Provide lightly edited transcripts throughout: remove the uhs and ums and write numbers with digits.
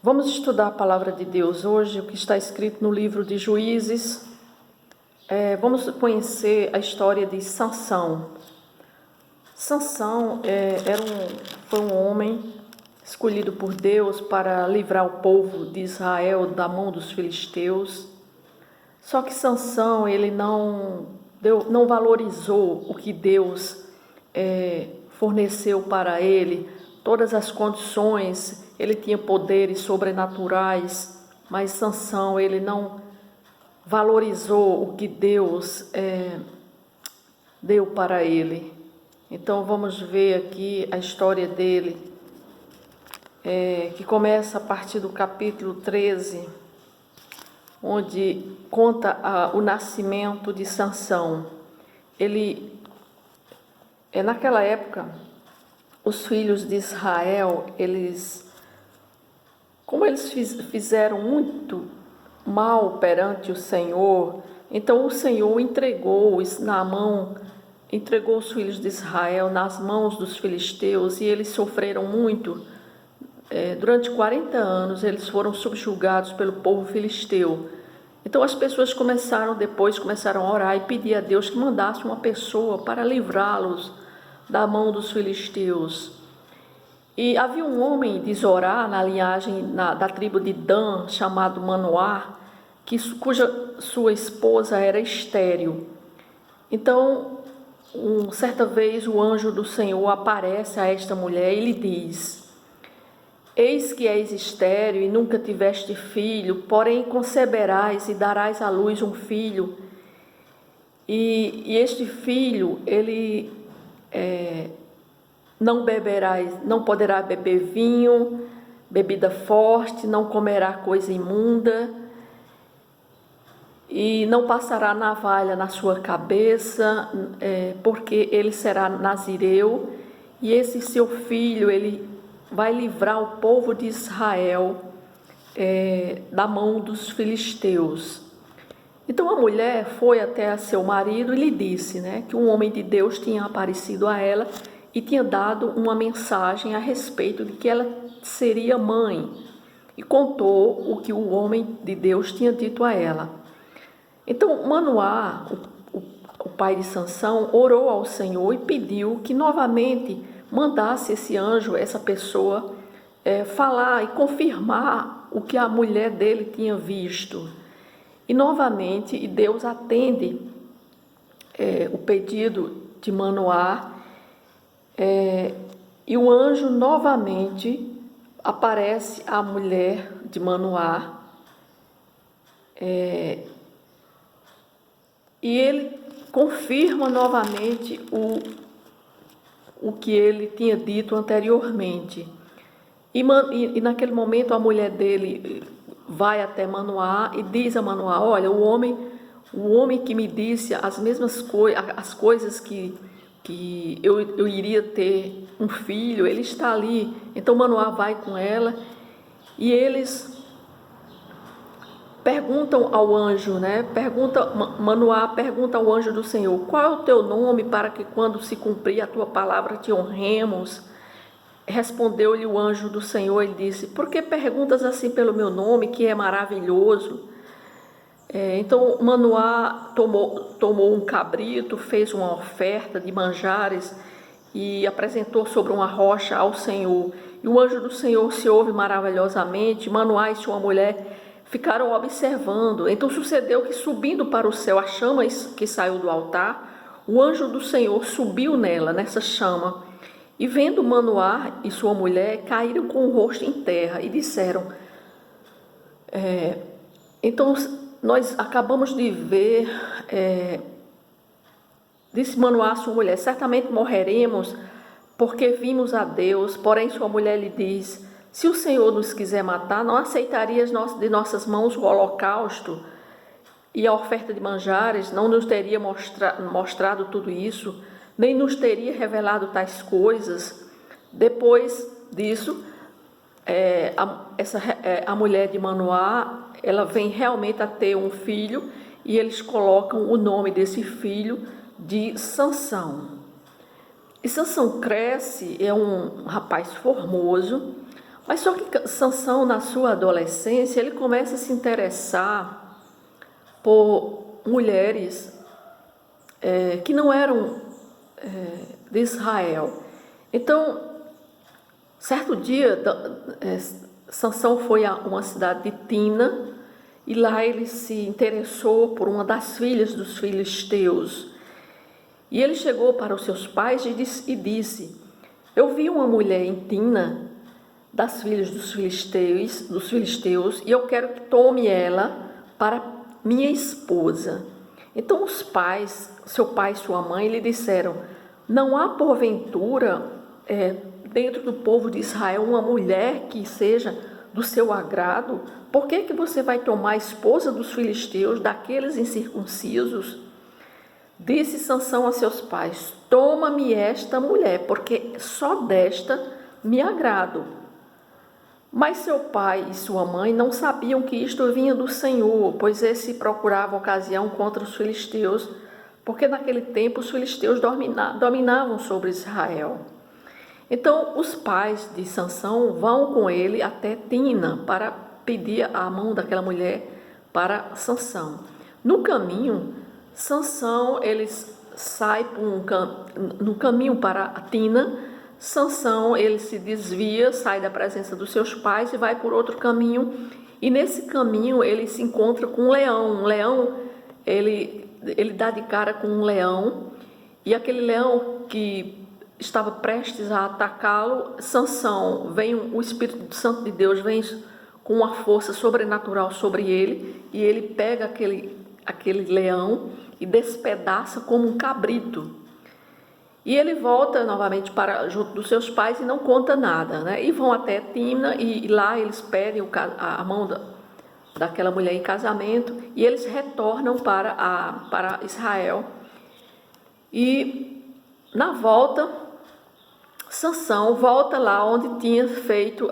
Vamos estudar a palavra de Deus hoje, o que está escrito no livro de Juízes. Vamos conhecer a história de Sansão. Sansão foi um homem escolhido por Deus para livrar o povo de Israel da mão dos filisteus. Só que Sansão ele não valorizou o que Deus forneceu para ele, todas as condições. Ele tinha poderes sobrenaturais, mas Sansão ele não valorizou o que Deus deu para ele. Então vamos ver aqui a história dele, que começa a partir do capítulo 13, onde conta o nascimento de Sansão. Naquela época, os filhos de Israel, como eles fizeram muito mal perante o Senhor, então o Senhor entregou os filhos de Israel nas mãos dos filisteus, e eles sofreram muito. Durante 40 anos eles foram subjugados pelo povo filisteu. Então as pessoas começaram a orar e pedir a Deus que mandasse uma pessoa para livrá-los da mão dos filisteus. E havia um homem de Zorá, na linhagem da tribo de Dan, chamado Manoá, cuja sua esposa era estéril. Então, certa vez o anjo do Senhor aparece a esta mulher e lhe diz: eis que és estéril e nunca tiveste filho, porém conceberás e darás à luz um filho. E este filho, ele não poderá beber vinho, bebida forte, não comerá coisa imunda, e não passará navalha na sua cabeça, porque ele será nazireu, e esse seu filho, ele vai livrar o povo de Israel da mão dos filisteus. Então a mulher foi até seu marido e lhe disse, que um homem de Deus tinha aparecido a ela e tinha dado uma mensagem a respeito de que ela seria mãe, e contou o que o homem de Deus tinha dito a ela. Então Manoá, o pai de Sansão, orou ao Senhor e pediu que novamente mandasse esse anjo, essa pessoa, falar e confirmar o que a mulher dele tinha visto. E novamente Deus atende o pedido de Manoá, e o anjo novamente aparece à mulher de Manoá, e ele confirma novamente o que ele tinha dito anteriormente. E naquele momento a mulher dele vai até Manoá e diz a Manoá: olha, o homem que me disse as mesmas as coisas que eu iria ter um filho, ele está ali. Então Manoá vai com ela e eles perguntam ao anjo, Manoá pergunta ao anjo do Senhor: qual é o teu nome, para que quando se cumprir a tua palavra te honremos? Respondeu-lhe o anjo do Senhor e disse: por que perguntas assim pelo meu nome, que é maravilhoso? Então Manoá tomou um cabrito, fez uma oferta de manjares e apresentou sobre uma rocha ao Senhor. E o anjo do Senhor se ouve maravilhosamente. Manoá e sua mulher ficaram observando. Então sucedeu que, subindo para o céu a chama que saiu do altar, o anjo do Senhor subiu nessa chama. E vendo Manoá e sua mulher, caíram com o rosto em terra e disseram: então nós acabamos de ver, disse Manoá à sua mulher: certamente morreremos, porque vimos a Deus. Porém sua mulher lhe diz: se o Senhor nos quiser matar, não aceitarias de nossas mãos o holocausto e a oferta de manjares? Não nos teria mostrado tudo isso, nem nos teria revelado tais coisas? Depois disso, a mulher de Manoá, ela vem realmente a ter um filho, e eles colocam o nome desse filho de Sansão. E Sansão cresce, é um rapaz formoso, Mas só que Sansão, na sua adolescência, ele começa a se interessar por mulheres que não eram de Israel. Então, certo dia, Sansão foi a uma cidade de Tina, e lá ele se interessou por uma das filhas dos filisteus. E ele chegou para os seus pais e disse: eu vi uma mulher em Tina, das filhas dos filisteus, e eu quero que tome ela para minha esposa. Então os pais, seu pai e sua mãe, lhe disseram: não há porventura dentro do povo de Israel uma mulher que seja do seu agrado? Por que você vai tomar a esposa dos filisteus, daqueles incircuncisos? Disse Sansão a seus pais: toma-me esta mulher, porque só desta me agrado. Mas seu pai e sua mãe não sabiam que isto vinha do Senhor, pois esse procurava ocasião contra os filisteus, porque naquele tempo os filisteus dominavam sobre Israel. Então os pais de Sansão vão com ele até Tina para pedir a mão daquela mulher para Sansão. No caminho, Sansão sai no caminho para Tina. Sansão ele se desvia, sai da presença dos seus pais e vai por outro caminho. E nesse caminho ele se encontra com um leão. Um leão, ele dá de cara com um leão, e aquele leão que estava prestes a atacá-lo, Sansão, o Espírito Santo de Deus vem com uma força sobrenatural sobre ele, e ele pega aquele leão e despedaça como um cabrito. E ele volta novamente para junto dos seus pais e não conta nada, né? E vão até Timna, e lá eles pedem a mão daquela mulher em casamento, e eles retornam para Israel. E na volta, Sansão volta lá onde tinha feito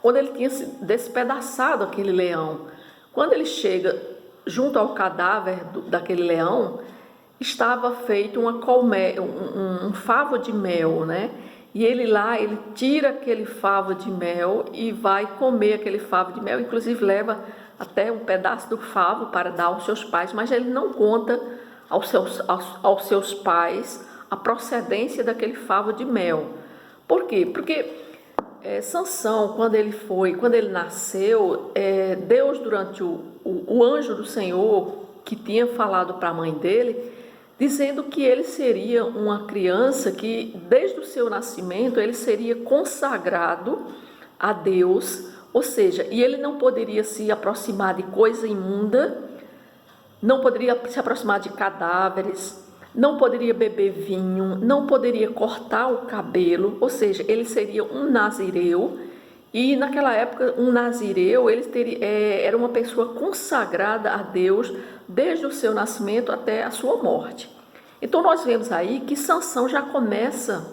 onde ele tinha despedaçado aquele leão. Quando ele chega junto ao cadáver daquele leão, estava feito um favo de mel, né? E ele tira aquele favo de mel e vai comer aquele favo de mel, inclusive leva até um pedaço do favo para dar aos seus pais, mas ele não conta aos seus pais a procedência daquele favo de mel. Por quê? Porque Sansão, quando ele nasceu, Deus, durante o anjo do Senhor, que tinha falado para a mãe dele, dizendo que ele seria uma criança que, desde o seu nascimento, ele seria consagrado a Deus, ou seja, e ele não poderia se aproximar de coisa imunda, não poderia se aproximar de cadáveres, não poderia beber vinho, não poderia cortar o cabelo, ou seja, ele seria um nazireu. E naquela época, um nazireu era uma pessoa consagrada a Deus desde o seu nascimento até a sua morte. Então nós vemos aí que Sansão já começa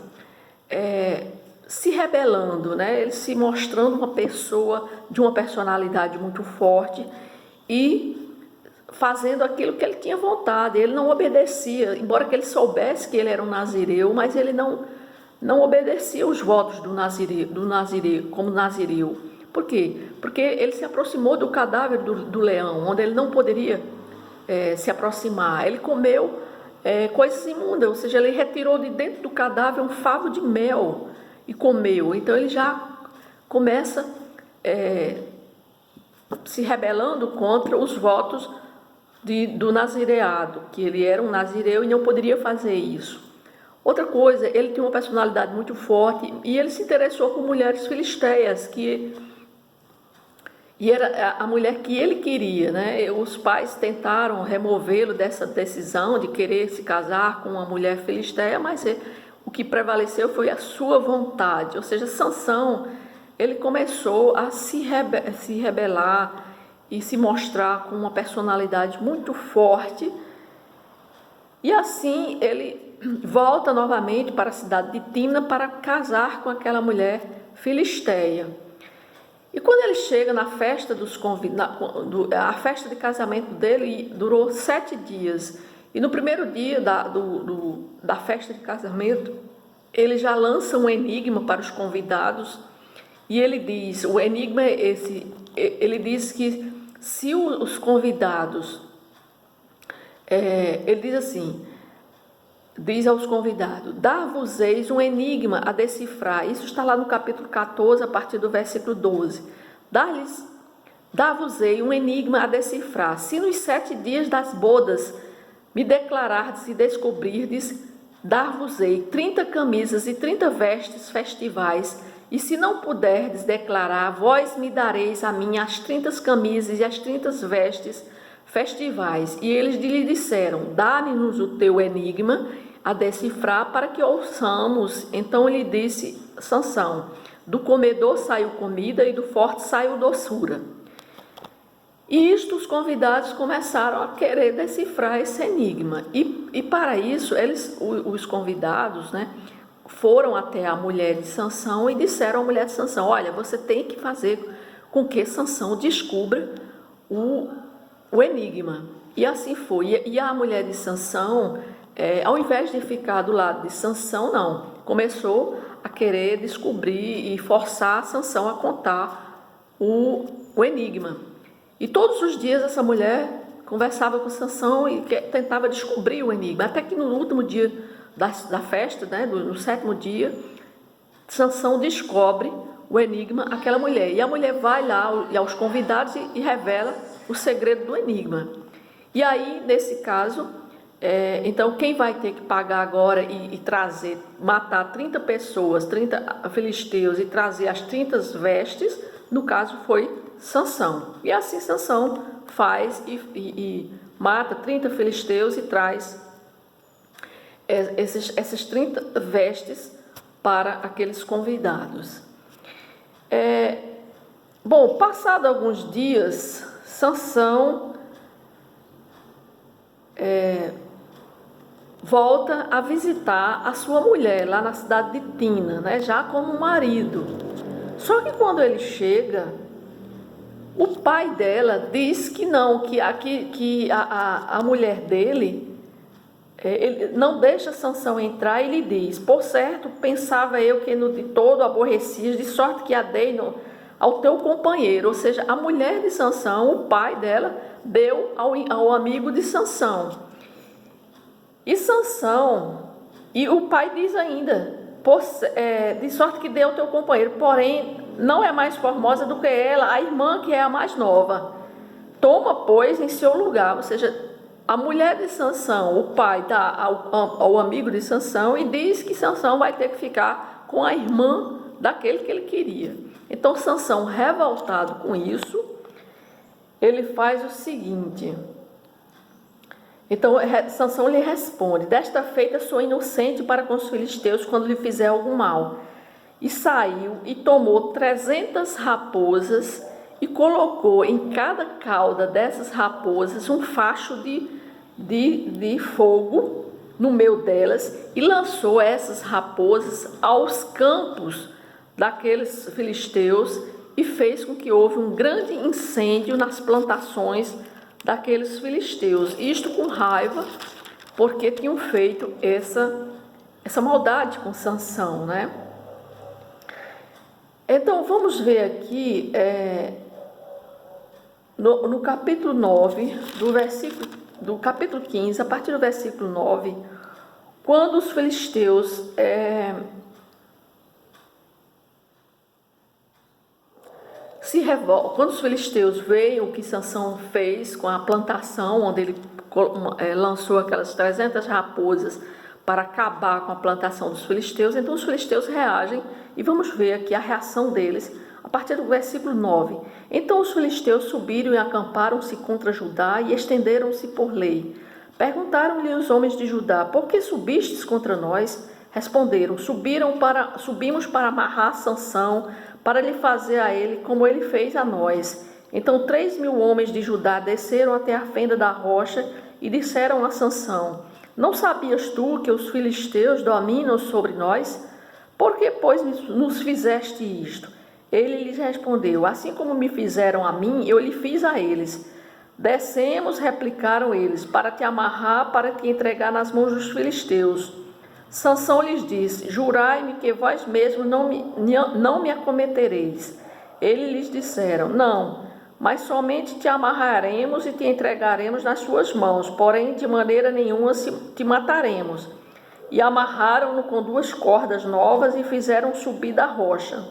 se rebelando, né? Ele se mostrando uma pessoa de uma personalidade muito forte e fazendo aquilo que ele tinha vontade. Ele não obedecia, embora que ele soubesse que ele era um nazireu, mas ele não obedecia os votos do nazireu, como nazireu. Por quê? Porque ele se aproximou do cadáver do leão, onde ele não poderia se aproximar. Ele comeu coisas imundas, ou seja, ele retirou de dentro do cadáver um favo de mel e comeu. Então ele já começa se rebelando contra os votos do nazireado, que ele era um nazireu e não poderia fazer isso. Outra coisa, ele tinha uma personalidade muito forte e ele se interessou por mulheres filisteias, e era a mulher que ele queria, né? Os pais tentaram removê-lo dessa decisão de querer se casar com uma mulher filisteia, mas o que prevaleceu foi a sua vontade. Ou seja, Sansão, ele começou a se rebelar e se mostrar com uma personalidade muito forte. E assim ele volta novamente para a cidade de Timna para casar com aquela mulher filisteia. E quando ele chega na festa dos convidados, a festa de casamento dele durou 7 dias. E no primeiro dia da festa de casamento, ele já lança um enigma para os convidados, e ele diz, o enigma é esse, ele diz que se os convidados, ele diz assim, diz aos convidados, dar-vos-eis um enigma a decifrar, isso está lá no capítulo 14, a partir do versículo 12, dar-vos-ei um enigma a decifrar, se nos 7 dias das bodas me declarardes e descobrirdes, dar-vos-ei 30 camisas e 30 vestes festivais, e se não puderdes declarar, vós me dareis a mim as 30 camisas e as 30 vestes festivais. E eles lhe disseram, dá-nos o teu enigma a decifrar para que ouçamos. Então ele disse, Sansão, do comedor saiu comida e do forte saiu doçura. E isto os convidados começaram a querer decifrar esse enigma. E para isso, os convidados, né, foram até a mulher de Sansão e disseram à mulher de Sansão, olha, você tem que fazer com que Sansão descubra o enigma. E assim foi. E a mulher de Sansão, ao invés de ficar do lado de Sansão, não, começou a querer descobrir e forçar Sansão a contar o enigma. E todos os dias essa mulher conversava com Sansão e tentava descobrir o enigma, até que no último dia da festa, né, no 7º dia, Sansão descobre o enigma àquela mulher. E a mulher vai lá aos convidados e revela o segredo do enigma. E aí, nesse caso, então quem vai ter que pagar agora e trazer, matar 30 pessoas, 30 filisteus e trazer as 30 vestes, no caso foi Sansão. E assim Sansão faz e mata 30 filisteus e traz essas 30 vestes para aqueles convidados. Bom, passado alguns dias, Sansão volta a visitar a sua mulher lá na cidade de Tina, né, já como marido. Só que quando ele chega, o pai dela diz que não, que a mulher dele, ele não deixa Sansão entrar e lhe diz, por certo, pensava eu que no de todo aborrecias, de sorte que a dei ao teu companheiro. Ou seja, a mulher de Sansão, o pai dela, deu ao amigo de Sansão. E Sansão, e o pai diz ainda, de sorte que deu ao teu companheiro, porém não é mais formosa do que ela, a irmã que é a mais nova. Toma, pois, em seu lugar. Ou seja, a mulher de Sansão, o pai dá ao amigo de Sansão e diz que Sansão vai ter que ficar com a irmã daquele que ele queria. Então Sansão, revoltado com isso, ele faz o seguinte. Então Sansão lhe responde, desta feita sou inocente para com os filisteus quando lhe fizer algum mal. E saiu e tomou 300 raposas e colocou em cada cauda dessas raposas um facho de fogo no meio delas e lançou essas raposas aos campos daqueles filisteus e fez com que houve um grande incêndio nas plantações daqueles filisteus. Isto com raiva, porque tinham feito essa maldade com Sansão, né? Então, vamos ver aqui, no capítulo 9, do capítulo 15, a partir do versículo 9, quando os filisteus se revoltam, quando os filisteus veem o que Sansão fez com a plantação, onde ele lançou aquelas 300 raposas para acabar com a plantação dos filisteus, então os filisteus reagem, e vamos ver aqui a reação deles, a partir do versículo 9. Então os filisteus subiram e acamparam-se contra Judá e estenderam-se por lei. Perguntaram-lhe os homens de Judá, por que subistes contra nós? Responderam, subimos para amarrar Sansão, para lhe fazer a ele como ele fez a nós. Então 3.000 homens de Judá desceram até a fenda da rocha e disseram a Sansão, não sabias tu que os filisteus dominam sobre nós? Por que, pois, nos fizeste isto? Ele lhes respondeu, assim como me fizeram a mim, eu lhe fiz a eles. Descemos, replicaram eles, para te amarrar, para te entregar nas mãos dos filisteus. Sansão lhes disse: jurai-me que vós mesmos não me acometereis. Eles lhes disseram: não, mas somente te amarraremos e te entregaremos nas suas mãos, porém de maneira nenhuma te mataremos. E amarraram-no com 2 cordas novas e fizeram subir da rocha.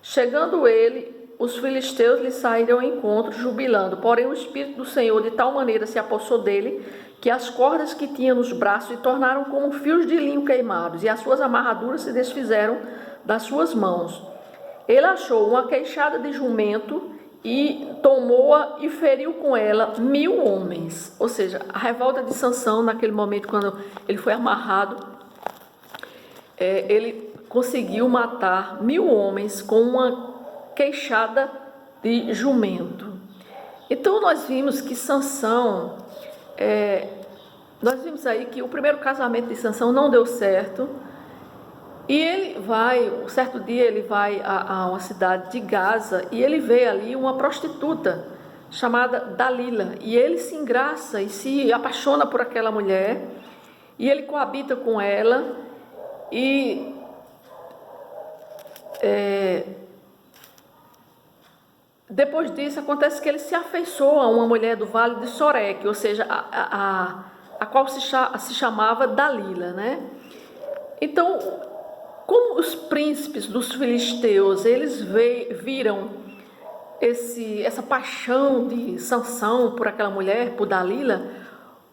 Chegando ele, os filisteus lhe saíram ao encontro, jubilando. Porém o Espírito do Senhor de tal maneira se apossou dele, que as cordas que tinha nos braços se tornaram como fios de linho queimados, e as suas amarraduras se desfizeram das suas mãos. Ele achou uma queixada de jumento e tomou-a e feriu com ela 1000 homens. Ou seja, a revolta de Sansão, naquele momento, quando ele foi amarrado, ele conseguiu matar 1000 homens com uma queixada de jumento. Então nós vimos que Sansão, nós vimos aí que o primeiro casamento de Sansão não deu certo, e ele vai, um certo dia ele vai a uma cidade de Gaza, e ele vê ali uma prostituta chamada Dalila, e ele se engraça e se apaixona por aquela mulher, e ele coabita com ela, e depois disso acontece que ele se afeiçoa a uma mulher do vale de Soreque, ou seja, a qual se chamava Dalila, né? Então, como os príncipes dos filisteus, eles viram essa paixão de Sansão por aquela mulher, por Dalila,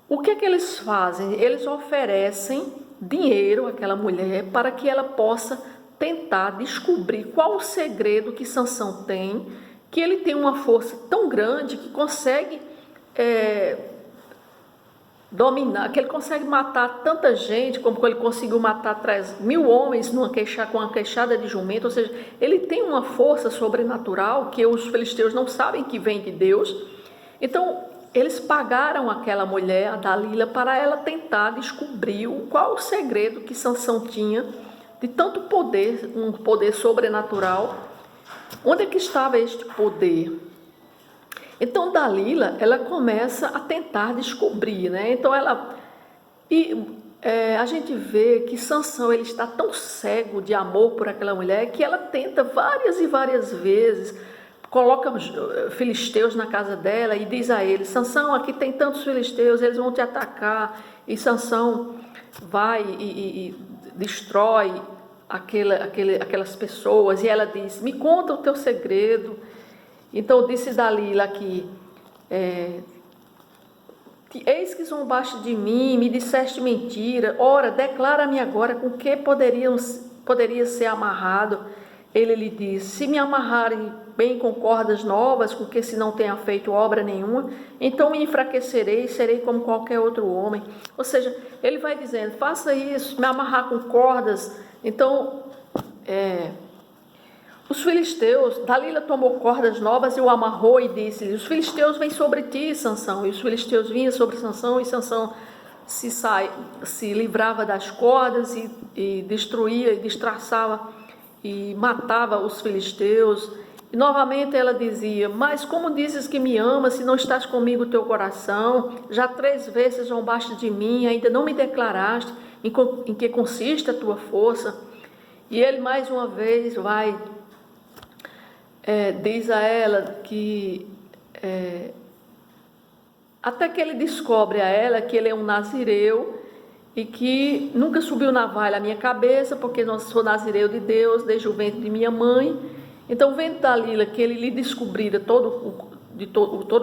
o que é que eles fazem? Eles oferecem dinheiro àquela mulher para que ela possa tentar descobrir qual o segredo que Sansão tem, que ele tem uma força tão grande que consegue dominar, que ele consegue matar tanta gente, como ele conseguiu matar 1000 homens com uma queixada de jumento. Ou seja, ele tem uma força sobrenatural que os filisteus não sabem que vem de Deus. Então eles pagaram aquela mulher, a Dalila, para ela tentar descobrir qual o segredo que Sansão tinha de tanto poder, um poder sobrenatural. Onde é que estava este poder? Então Dalila, ela começa a tentar descobrir, né? Então a gente vê que Sansão, ele está tão cego de amor por aquela mulher que ela tenta várias e várias vezes, coloca os filisteus na casa dela e diz a ele: Sansão, aqui tem tantos filisteus, eles vão te atacar. E Sansão vai e destrói aquelas pessoas, e ela diz: me conta o teu segredo. Então disse Dalila aqui: eis que zombaste de mim, me disseste mentira, ora, declara-me agora com que poderia ser amarrado. Ele lhe disse: se me amarrarem bem com cordas novas, com que se não tenha feito obra nenhuma, então me enfraquecerei e serei como qualquer outro homem. Ou seja, ele vai dizendo: faça isso, me amarrar com cordas. Então, os filisteus, Dalila tomou cordas novas e o amarrou e disse-lhe: os filisteus vêm sobre ti, Sansão. E os filisteus vinham sobre Sansão, e Sansão se livrava das cordas e destruía e destraçava e matava os filisteus. E novamente ela dizia: mas como dizes que me amas, se não estás comigo o teu coração? Já 3 vezes zombaste de mim, ainda não me declaraste em que consiste a tua força. E ele mais uma vez vai, diz a ela que, até que ele descobre a ela que ele é um nazireu, e que nunca subiu navalha à minha cabeça, porque eu sou nazireu de Deus desde o ventre de minha mãe. Então, vendo Dalila que ele lhe descobrira todo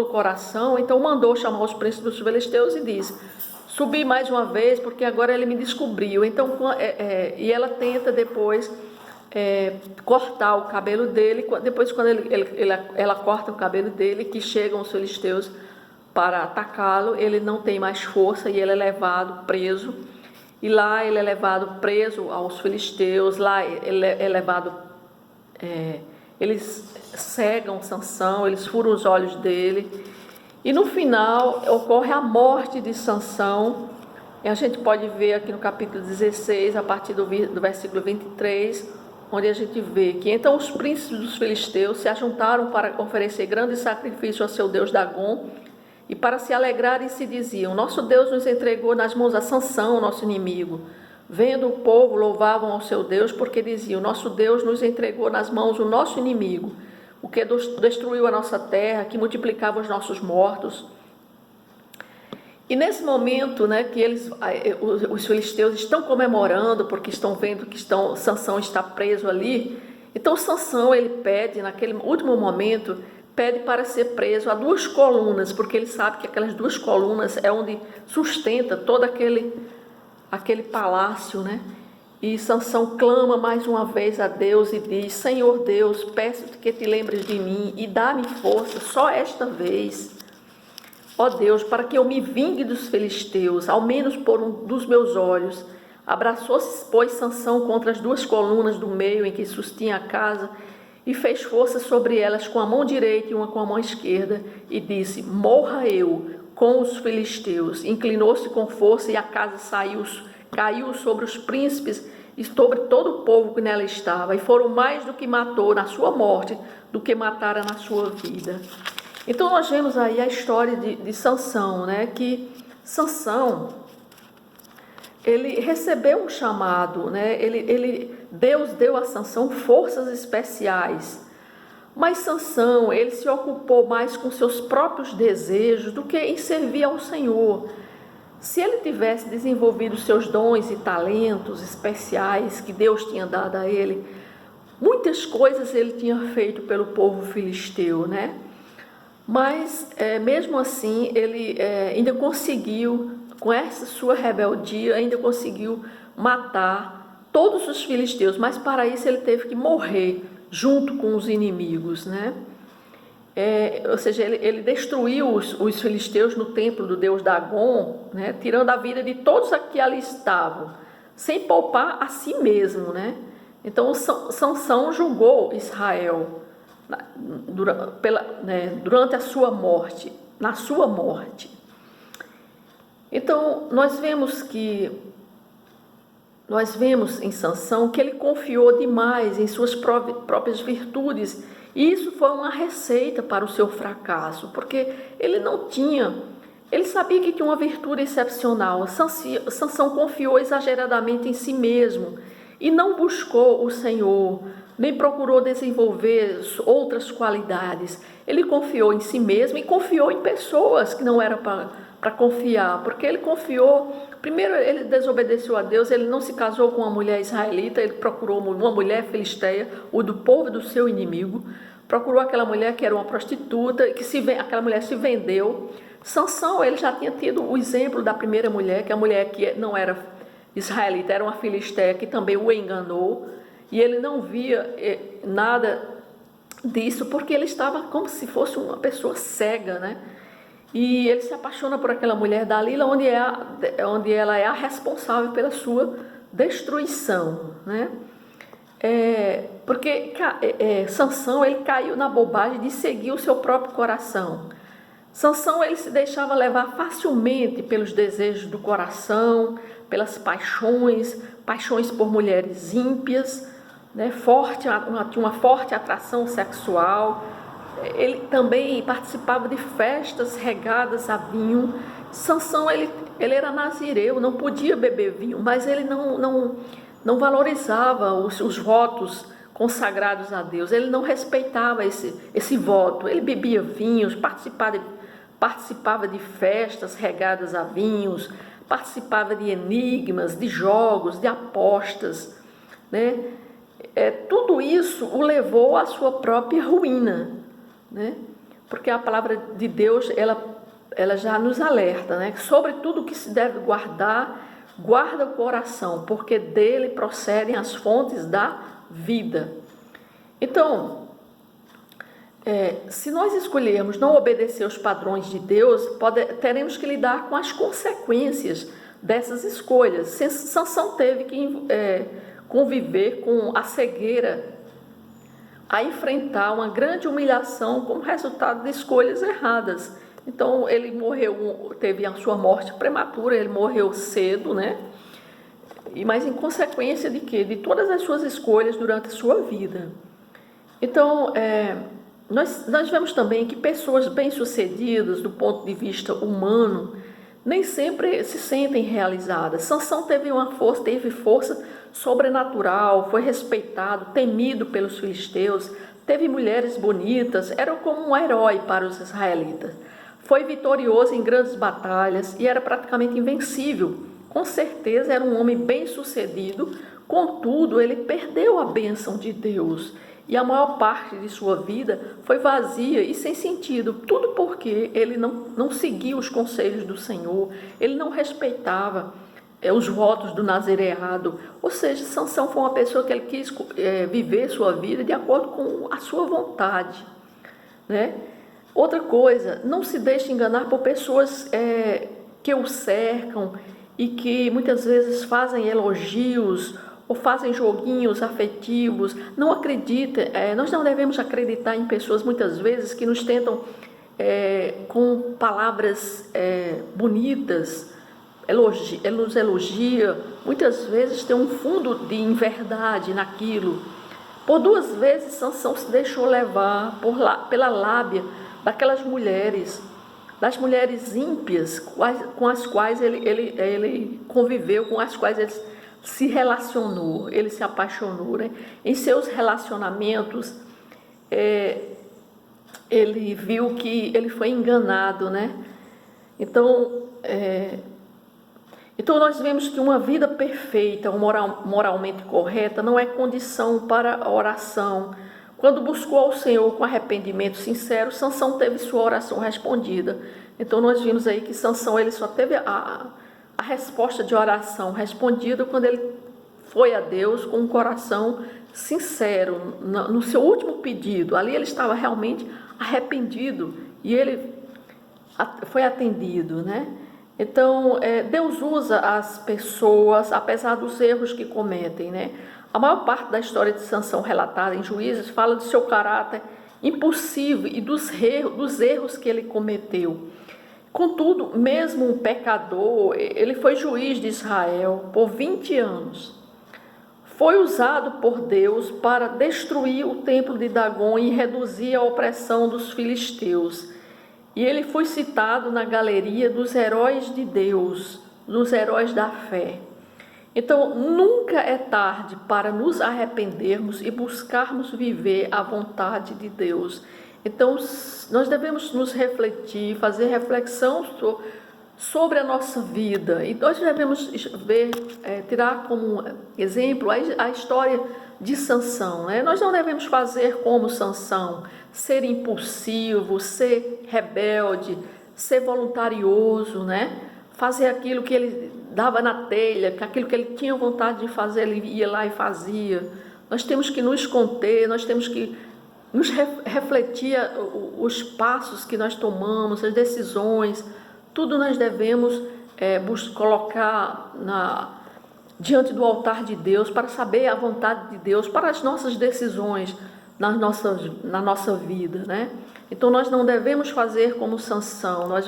o coração, então mandou chamar os príncipes dos filisteus e disse: subi mais uma vez, porque agora ele me descobriu. Então, e ela tenta depois cortar o cabelo dele. Depois, quando ela corta o cabelo dele, que chegam os filisteus para atacá-lo, ele não tem mais força e ele é levado preso. E lá ele é levado preso aos filisteus. Lá ele é levado, eles cegam Sansão, eles furam os olhos dele. E no final ocorre a morte de Sansão. E a gente pode ver aqui no capítulo 16, a partir do versículo 23, onde a gente vê que então os príncipes dos filisteus se ajuntaram para oferecer grande sacrifício ao seu deus Dagom, e para se alegrarem se diziam: nosso Deus nos entregou nas mãos a Sansão, nosso inimigo. Vendo o povo, louvavam ao seu Deus, porque diziam: nosso Deus nos entregou nas mãos o nosso inimigo, o que destruiu a nossa terra, que multiplicava os nossos mortos. E nesse momento, né, que os filisteus estão comemorando, porque estão vendo que Sansão está preso ali. Então Sansão, ele pede, naquele último momento, pede para ser preso a 2 colunas, porque ele sabe que aquelas 2 colunas é onde sustenta todo aquele palácio, né? E Sansão clama mais uma vez a Deus e diz: Senhor Deus, peço-te que te lembres de mim e dá-me força só esta vez, ó Deus, para que eu me vingue dos filisteus, ao menos por um dos meus olhos. Abraçou-se, pois, Sansão contra as 2 colunas do meio em que sustinha a casa e fez força sobre elas com a mão direita e uma com a mão esquerda e disse: morra eu com os filisteus. Inclinou-se com força e a casa caiu sobre os príncipes e sobre todo o povo que nela estava, e foram mais do que matou na sua morte do que matara na sua vida. Então nós vemos aí a história de Sansão, né? Que Sansão, ele recebeu um chamado, né? Deus deu a Sansão forças especiais, mas Sansão, ele se ocupou mais com seus próprios desejos do que em servir ao Senhor. Se ele tivesse desenvolvido seus dons e talentos especiais que Deus tinha dado a ele, muitas coisas ele tinha feito pelo povo filisteu, né? Mas mesmo assim ele ainda conseguiu, com essa sua rebeldia, ainda conseguiu matar todos os filisteus, mas para isso ele teve que morrer junto com os inimigos, né? Ou seja, ele destruiu os filisteus no templo do deus Dagon, né? Tirando a vida de todos que ali estavam, sem poupar a si mesmo, né? Então Sansão julgou Israel durante a sua morte, na sua morte. Então nós vemos em Sansão que ele confiou demais em suas próprias virtudes, e isso foi uma receita para o seu fracasso, porque ele sabia que tinha uma virtude excepcional. Sansão confiou exageradamente em si mesmo e não buscou o Senhor, nem procurou desenvolver outras qualidades. Ele confiou em si mesmo e confiou em pessoas que não era para confiar, porque ele confiou. Primeiro, ele desobedeceu a Deus, ele não se casou com uma mulher israelita, ele procurou uma mulher filisteia, o do povo do seu inimigo, procurou aquela mulher que era uma prostituta, aquela mulher se vendeu. Sansão, ele já tinha tido o exemplo da primeira mulher, que é a mulher que não era israelita, era uma filisteia que também o enganou, e ele não via nada disso, porque ele estava como se fosse uma pessoa cega, né? E ele se apaixona por aquela mulher Dalila, onde ela é a responsável pela sua destruição, né? Porque Sansão, ele caiu na bobagem de seguir o seu próprio coração. Sansão, ele se deixava levar facilmente pelos desejos do coração, pelas paixões por mulheres ímpias, né? Tinha uma forte atração sexual. Ele também participava de festas regadas a vinho. Sansão, ele era nazireu, não podia beber vinho, mas ele não valorizava os votos consagrados a Deus. Ele não respeitava esse voto. Ele bebia vinhos, participava de festas regadas a vinhos, participava de enigmas, de jogos, de apostas, né? Tudo isso o levou à sua própria ruína, né? Porque a palavra de Deus, ela já nos alerta, né? Sobre tudo que se deve guarda o coração, porque dele procedem as fontes da vida. Então, se nós escolhermos não obedecer os padrões de Deus, teremos que lidar com as consequências dessas escolhas. Sansão teve que conviver com a cegueira, a enfrentar uma grande humilhação como resultado de escolhas erradas. Então ele morreu, teve a sua morte prematura, ele morreu cedo, né? Mas em consequência de quê? De todas as suas escolhas durante a sua vida. Então, nós vemos também que pessoas bem-sucedidas do ponto de vista humano nem sempre se sentem realizadas. Sansão teve força sobrenatural, foi respeitado, temido pelos filisteus, teve mulheres bonitas, era como um herói para os israelitas. Foi vitorioso em grandes batalhas e era praticamente invencível. Com certeza era um homem bem-sucedido, contudo, ele perdeu a bênção de Deus. E a maior parte de sua vida foi vazia e sem sentido. Tudo porque ele não seguia os conselhos do Senhor, ele não respeitava os votos do nazireado. Ou seja, Sansão foi uma pessoa que ele quis viver sua vida de acordo com a sua vontade, né? Outra coisa, não se deixe enganar por pessoas que o cercam e que muitas vezes fazem elogios ou fazem joguinhos afetivos. Não acredita, nós não devemos acreditar em pessoas muitas vezes que nos tentam com palavras bonitas, nos elogia, muitas vezes tem um fundo de inverdade naquilo. Por 2 vezes Sansão se deixou levar pela lábia daquelas mulheres, das mulheres ímpias com as quais ele conviveu, com as quais ele se relacionou, ele se apaixonou, né? Em seus relacionamentos, ele viu que ele foi enganado, né? Então nós vemos que uma vida perfeita, moralmente correta, não é condição para a oração. Quando buscou ao Senhor com arrependimento sincero, Sansão teve sua oração respondida. Então nós vimos aí que Sansão ele só teve a resposta de oração respondida quando ele foi a Deus com um coração sincero, no seu último pedido. Ali ele estava realmente arrependido e ele foi atendido, né? Então, Deus usa as pessoas, apesar dos erros que cometem, né? A maior parte da história de Sansão relatada em Juízes fala do seu caráter impulsivo e dos erros que ele cometeu. Contudo, mesmo um pecador, ele foi juiz de Israel por 20 anos. Foi usado por Deus para destruir o templo de Dagon e reduzir a opressão dos filisteus. E ele foi citado na galeria dos heróis de Deus, dos heróis da fé. Então, nunca é tarde para nos arrependermos e buscarmos viver a vontade de Deus. Então, nós devemos nos refletir, fazer reflexão sobre a nossa vida. E nós devemos tirar como exemplo a história de Sansão, né? Nós não devemos fazer como Sansão, ser impulsivo, ser rebelde, ser voluntarioso, né? Fazer aquilo que ele dava na telha, aquilo que ele tinha vontade de fazer, ele ia lá e fazia. Nós temos que nos conter, nós temos que nos refletir os passos que nós tomamos, as decisões, tudo nós devemos colocar diante do altar de Deus para saber a vontade de Deus para as nossas decisões na nossa vida, né? Então nós não devemos fazer como Sansão, nós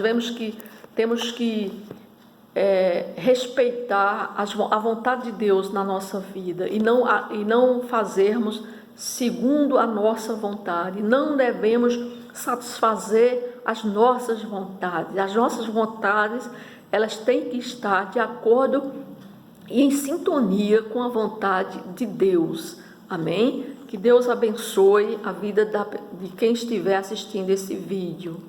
temos que respeitar a vontade de Deus na nossa vida e não fazermos segundo a nossa vontade. Não devemos satisfazer as nossas vontades. As nossas vontades, elas têm que estar de acordo e em sintonia com a vontade de Deus. Amém? Que Deus abençoe a vida de quem estiver assistindo esse vídeo.